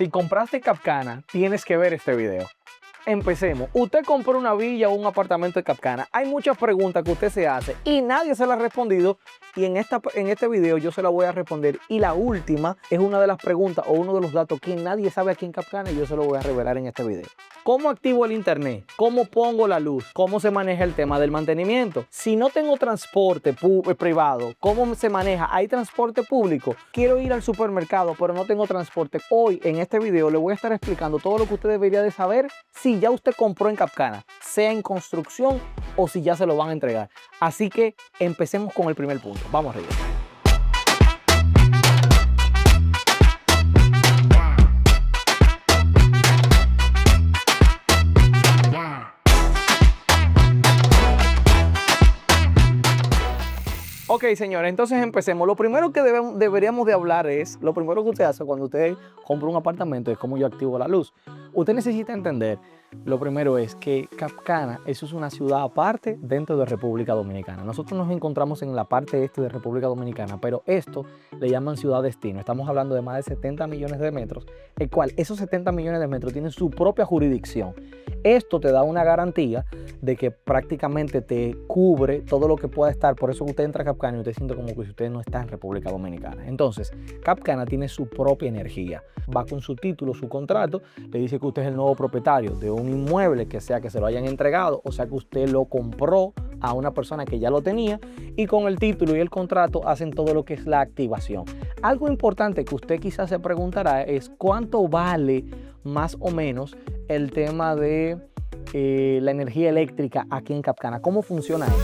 Si compraste Capcana, tienes que ver este video. Empecemos. Usted compró una villa o un apartamento de Capcana. Hay muchas preguntas que usted se hace y nadie se las ha respondido. Y en este video yo se la voy a responder. Y la última es una de las preguntas o uno de los datos que nadie sabe aquí en Capcana y yo se lo voy a revelar en este video. ¿Cómo activo el internet? ¿Cómo pongo la luz? ¿Cómo se maneja el tema del mantenimiento? Si no tengo transporte privado, ¿cómo se maneja? ¿Hay transporte público? Quiero ir al supermercado, pero no tengo transporte. Hoy en este video le voy a estar explicando todo lo que usted debería de saber si ya usted compró en Capcana, sea en construcción o si ya se lo van a entregar. Así que empecemos con el primer punto. Vamos arriba. Ok, señores, entonces empecemos. Lo primero que deberíamos de hablar es, lo primero que usted hace cuando usted compra un apartamento es cómo yo activo la luz. Usted necesita entender, lo primero es que Capcana, eso es una ciudad aparte dentro de República Dominicana. Nosotros nos encontramos en la parte este de República Dominicana, pero esto le llaman ciudad destino. Estamos hablando de más de 70 millones de metros, el cual esos 70 millones de metros tienen su propia jurisdicción. Esto te da una garantía de que prácticamente te cubre todo lo que pueda estar. Por eso usted entra a Capcana y usted siente como que si usted no está en República Dominicana. Entonces, Capcana tiene su propia energía. Va con su título, su contrato, le dice que usted es el nuevo propietario de un inmueble, que sea que se lo hayan entregado, o sea que usted lo compró a una persona que ya lo tenía, y con el título y el contrato hacen todo lo que es la activación. Algo importante que usted quizás se preguntará es cuánto vale más o menos el tema de la energía eléctrica aquí en Capcana. ¿Cómo funciona eso?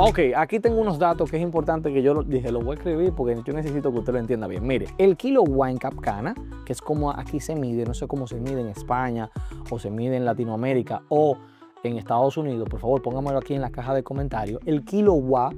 Ok, aquí tengo unos datos que es importante que yo dije, lo voy a escribir porque yo necesito que usted lo entienda bien. Mire, el kilowatt en Capcana, que es como aquí se mide, no sé cómo se mide en España o se mide en Latinoamérica o en Estados Unidos, por favor póngamelo aquí en la caja de comentarios. El kilowatt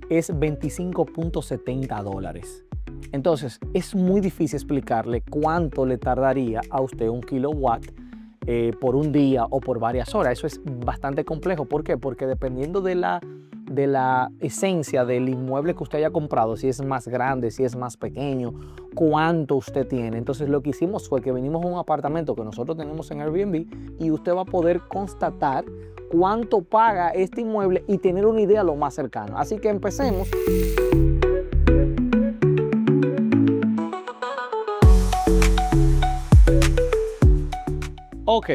es $25.70. Entonces, es muy difícil explicarle cuánto le tardaría a usted un kilowatt por un día o por varias horas. Eso es bastante complejo. ¿Por qué? Porque dependiendo de la esencia del inmueble que usted haya comprado, si es más grande, si es más pequeño, cuánto usted tiene. Entonces, lo que hicimos fue que venimos a un apartamento que nosotros tenemos en Airbnb y usted va a poder constatar cuánto paga este inmueble y tener una idea lo más cercano. Así que empecemos. Ok,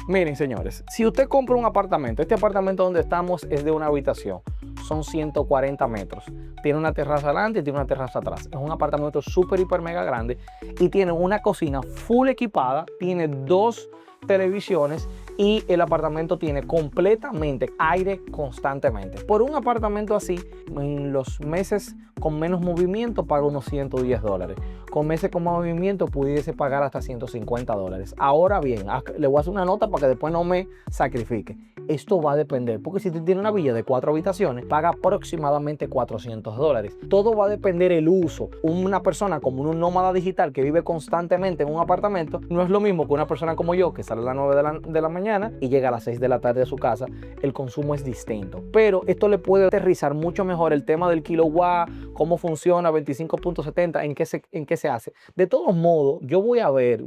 miren señores, si usted compra un apartamento, este apartamento donde estamos es de una habitación, son 140 metros, tiene una terraza adelante y tiene una terraza atrás, es un apartamento súper, hiper, mega grande y tiene una cocina full equipada, tiene 2 televisiones y el apartamento tiene completamente aire constantemente. Por un apartamento así, en los meses con menos movimiento paga unos $110. Con meses con más movimiento pudiese pagar hasta $150. Ahora bien, le voy a hacer una nota para que después no me sacrifique. Esto va a depender, porque si usted tiene una villa de 4 habitaciones, paga aproximadamente $400. Todo va a depender el uso. Una persona como un nómada digital que vive constantemente en un apartamento, no es lo mismo que una persona como yo que sale a las 9 de la mañana y llega a las 6 de la tarde a su casa. El consumo es distinto. Pero esto le puede aterrizar mucho mejor el tema del kilowatt, cómo funciona 25.70, en qué se hace. De todos modos, yo voy a ver,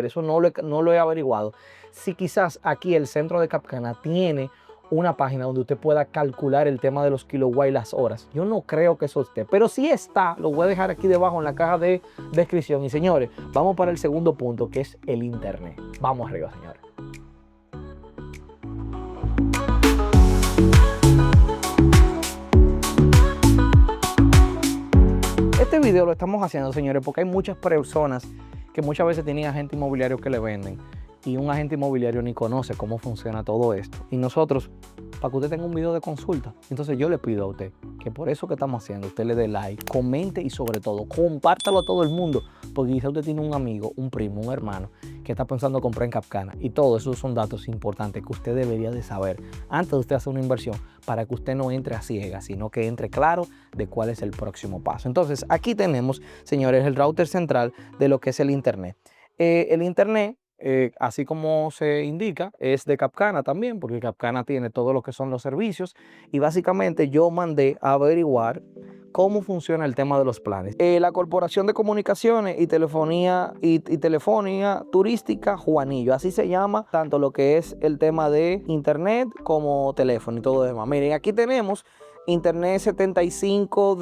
eso no lo he averiguado, si quizás aquí el centro de Capcana tiene una página donde usted pueda calcular el tema de los kilowatts y las horas. Yo no creo que eso esté, pero si está, lo voy a dejar aquí debajo en la caja de descripción. Y señores, vamos para el segundo punto, que es el internet. Vamos arriba, señores. Este video lo estamos haciendo, señores, porque hay muchas personas que muchas veces tienen agentes inmobiliarios que le venden y un agente inmobiliario ni conoce cómo funciona todo esto. Y nosotros, para que usted tenga un video de consulta, entonces yo le pido a usted que por eso que estamos haciendo, usted le dé like, comente y sobre todo, compártalo a todo el mundo, porque quizá usted tiene un amigo, un primo, un hermano que está pensando comprar en Capcana y todos esos son datos importantes que usted debería de saber antes de usted hacer una inversión para que usted no entre a ciegas, sino que entre claro de cuál es el próximo paso. Entonces, aquí tenemos, señores, el router central de lo que es el internet. El internet, así como se indica, es de Capcana también, porque Capcana tiene todo lo que son los servicios y básicamente yo mandé a averiguar cómo funciona el tema de los planes. La Corporación de Comunicaciones y Telefonía Turística Juanillo, así se llama tanto lo que es el tema de internet como teléfono y todo lo demás. Miren, aquí tenemos internet 75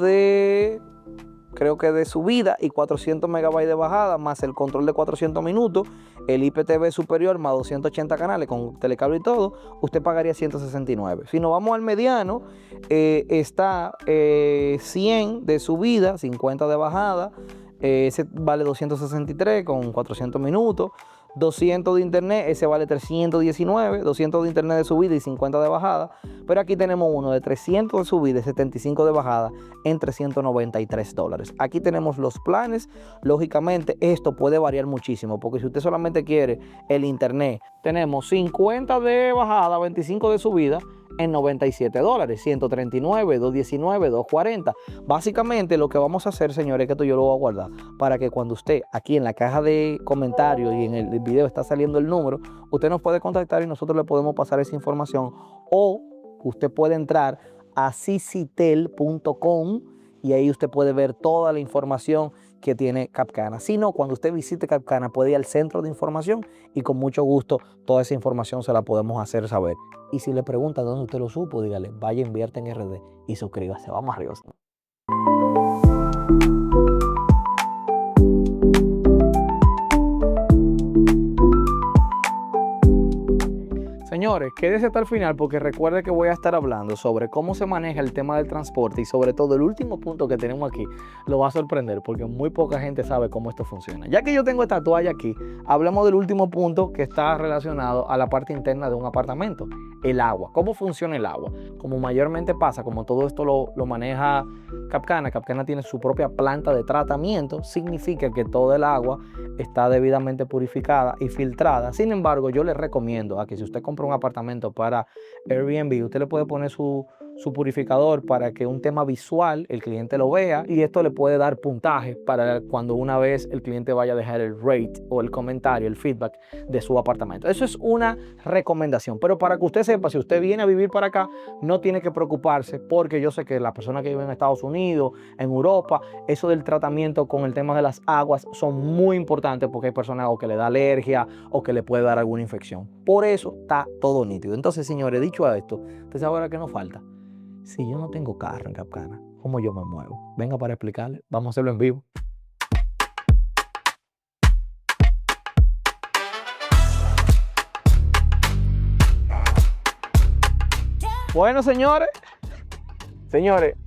creo que de subida y 400 megabytes de bajada, más el control de 400 minutos, el IPTV superior más 280 canales con telecable y todo, usted pagaría 169. Si nos vamos al mediano, está 100 de subida, 50 de bajada, ese vale 263 con 400 minutos. 200 de internet, ese vale 319, 200 de internet de subida y 50 de bajada, pero aquí tenemos uno de 300 de subida y 75 de bajada en $393. Aquí tenemos los planes. Lógicamente esto puede variar muchísimo, porque si usted solamente quiere el internet, tenemos 50 de bajada, 25 de subida en $97, 139, 219, 240. Básicamente lo que vamos a hacer, señores, que esto yo lo voy a guardar para que cuando usted aquí en la caja de comentarios y en el video está saliendo el número, usted nos puede contactar y nosotros le podemos pasar esa información, o usted puede entrar a cctel.com y ahí usted puede ver toda la información que tiene Capcana. Si no, cuando usted visite Capcana puede ir al centro de información y con mucho gusto toda esa información se la podemos hacer saber. Y si le pregunta dónde usted lo supo, dígale, vaya, invierte en RD y suscríbase. Vamos arriba. Señores, quédese hasta el final porque recuerde que voy a estar hablando sobre cómo se maneja el tema del transporte y sobre todo el último punto que tenemos aquí lo va a sorprender porque muy poca gente sabe cómo esto funciona. Ya que yo tengo esta toalla aquí, hablemos del último punto que está relacionado a la parte interna de un apartamento, el agua. ¿Cómo funciona el agua? Como mayormente pasa, como todo esto lo maneja Capcana, Capcana tiene su propia planta de tratamiento, significa que todo el agua está debidamente purificada y filtrada. Sin embargo, yo les recomiendo a que si usted compra un apartamento para Airbnb, usted le puede poner su purificador para que un tema visual el cliente lo vea, y esto le puede dar puntaje para cuando una vez el cliente vaya a dejar el rate o el comentario, el feedback de su apartamento. Eso es una recomendación, pero para que usted sepa, si usted viene a vivir para acá, no tiene que preocuparse, porque yo sé que las personas que viven en Estados Unidos, en Europa, eso del tratamiento con el tema de las aguas son muy importantes, porque hay personas o que le da alergia o que le puede dar alguna infección. Por eso está todo nítido. Entonces, señores, dicho esto, ¿usted sabe ahora qué nos falta? Si yo no tengo carro en Capcana, ¿cómo yo me muevo? Venga para explicarle. Vamos a hacerlo en vivo. Bueno, señores,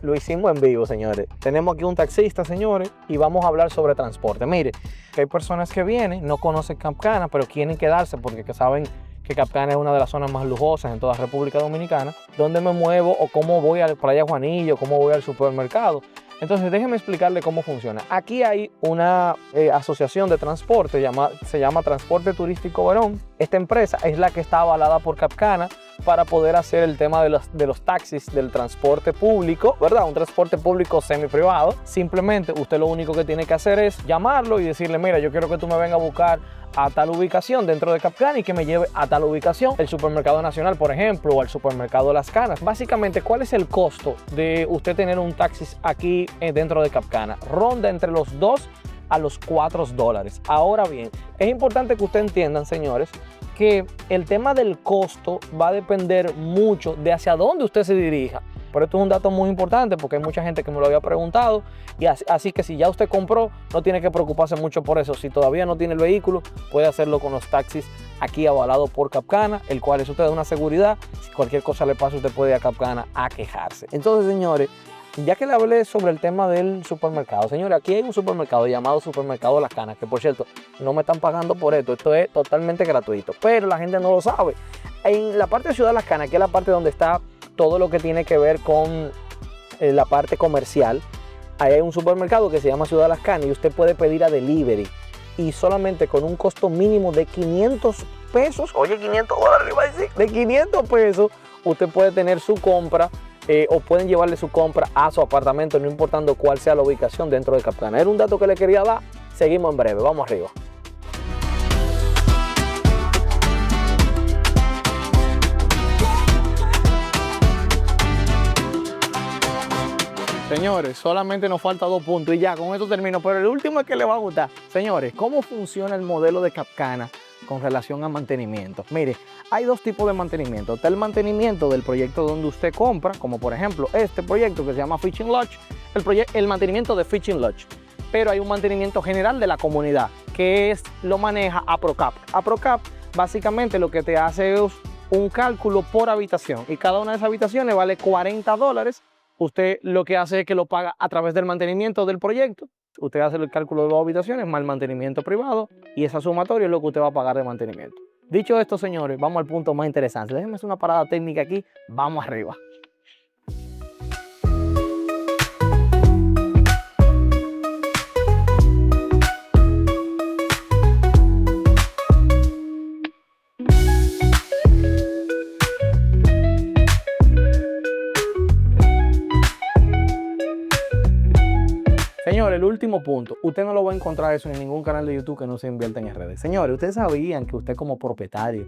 lo hicimos en vivo, señores. Tenemos aquí un taxista, señores, y vamos a hablar sobre transporte. Mire, que hay personas que vienen, no conocen Capcana, pero quieren quedarse porque saben que Capcana es una de las zonas más lujosas en toda República Dominicana. ¿Dónde me muevo o cómo voy a Playa Juanillo, cómo voy al supermercado? Entonces, déjenme explicarle cómo funciona. Aquí hay una asociación de transporte, se llama Transporte Turístico Verón. Esta empresa es la que está avalada por Capcana para poder hacer el tema de los taxis, del transporte público, ¿verdad? Un transporte público semi-privado. Simplemente usted lo único que tiene que hacer es llamarlo y decirle, mira, yo quiero que tú me vengas a buscar a tal ubicación dentro de Capcana y que me lleve a tal ubicación, el Supermercado Nacional, por ejemplo, o al Supermercado Las Canas. Básicamente, ¿cuál es el costo de usted tener un taxi aquí dentro de Capcana? Ronda entre los $2 a los $4. Ahora bien, es importante que ustedes entiendan, señores, que el tema del costo va a depender mucho de hacia dónde usted se dirija. Pero esto es un dato muy importante porque hay mucha gente que me lo había preguntado, y así que si ya usted compró, no tiene que preocuparse mucho por eso. Si todavía no tiene el vehículo, puede hacerlo con los taxis aquí avalados por Capcana, el cual es usted de una seguridad. Si cualquier cosa le pasa, usted puede ir a Capcana a quejarse. Entonces, señores, ya que le hablé sobre el tema del supermercado, señores, aquí hay un supermercado llamado Supermercado Las Canas, que por cierto, no me están pagando por esto es totalmente gratuito, pero la gente no lo sabe. En la parte de Ciudad Las Canas, que es la parte donde está todo lo que tiene que ver con la parte comercial, ahí hay un supermercado que se llama Ciudad Las Canas y usted puede pedir a delivery, y solamente con un costo mínimo de 500 pesos, oye, $500 iba a decir, de 500 pesos, usted puede tener su compra, o pueden llevarle su compra a su apartamento, no importando cuál sea la ubicación dentro de Capcana. Era un dato que le quería dar. Seguimos en breve, vamos arriba. Señores, solamente nos falta 2 puntos y ya, con esto termino. Pero el último es que les va a gustar. Señores, ¿cómo funciona el modelo de Capcana con relación a mantenimiento? Mire, hay 2 tipos de mantenimiento. Está el mantenimiento del proyecto donde usted compra, como por ejemplo este proyecto que se llama Fishing Lodge, el mantenimiento de Fishing Lodge. Pero hay un mantenimiento general de la comunidad, que lo maneja APROCAP. APROCAP básicamente lo que te hace es un cálculo por habitación y cada una de esas habitaciones vale $40. Usted lo que hace es que lo paga a través del mantenimiento del proyecto. Usted hace el cálculo de 2 habitaciones más el mantenimiento privado y esa sumatoria es lo que usted va a pagar de mantenimiento. Dicho esto, señores, vamos al punto más interesante. Déjenme hacer una parada técnica aquí. Vamos arriba. Señores, el último punto, usted no lo va a encontrar eso en ningún canal de YouTube que no se invierta en redes. Señores, ustedes sabían que usted como propietario,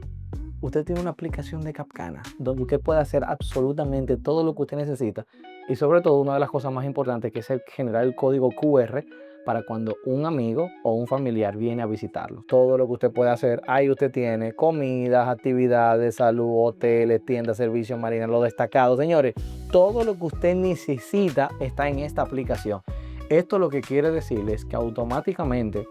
usted tiene una aplicación de Capcana donde usted puede hacer absolutamente todo lo que usted necesita y sobre todo una de las cosas más importantes que es generar el código QR para cuando un amigo o un familiar viene a visitarlo. Todo lo que usted puede hacer, ahí usted tiene comidas, actividades, salud, hoteles, tiendas, servicios marinos, lo destacado. Señores, todo lo que usted necesita está en esta aplicación. Esto lo que quiere decir es que automáticamente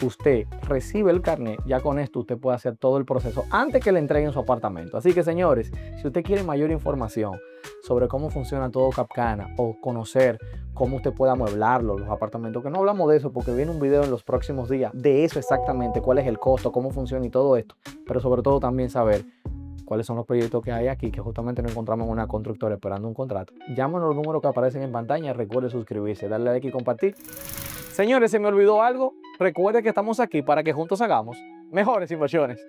usted recibe el carnet, ya con esto usted puede hacer todo el proceso antes que le entreguen su apartamento. Así que señores, si usted quiere mayor información sobre cómo funciona todo Capcana o conocer cómo usted puede amueblarlo, los apartamentos, que no hablamos de eso porque viene un video en los próximos días de eso exactamente, cuál es el costo, cómo funciona y todo esto, pero sobre todo también saber cuáles son los proyectos que hay aquí, que justamente nos encontramos en una constructora esperando un contrato. Llámanos a los números que aparecen en pantalla, recuerde suscribirse, darle like y compartir. Señores, ¿se me olvidó algo? Recuerde que estamos aquí para que juntos hagamos mejores inversiones.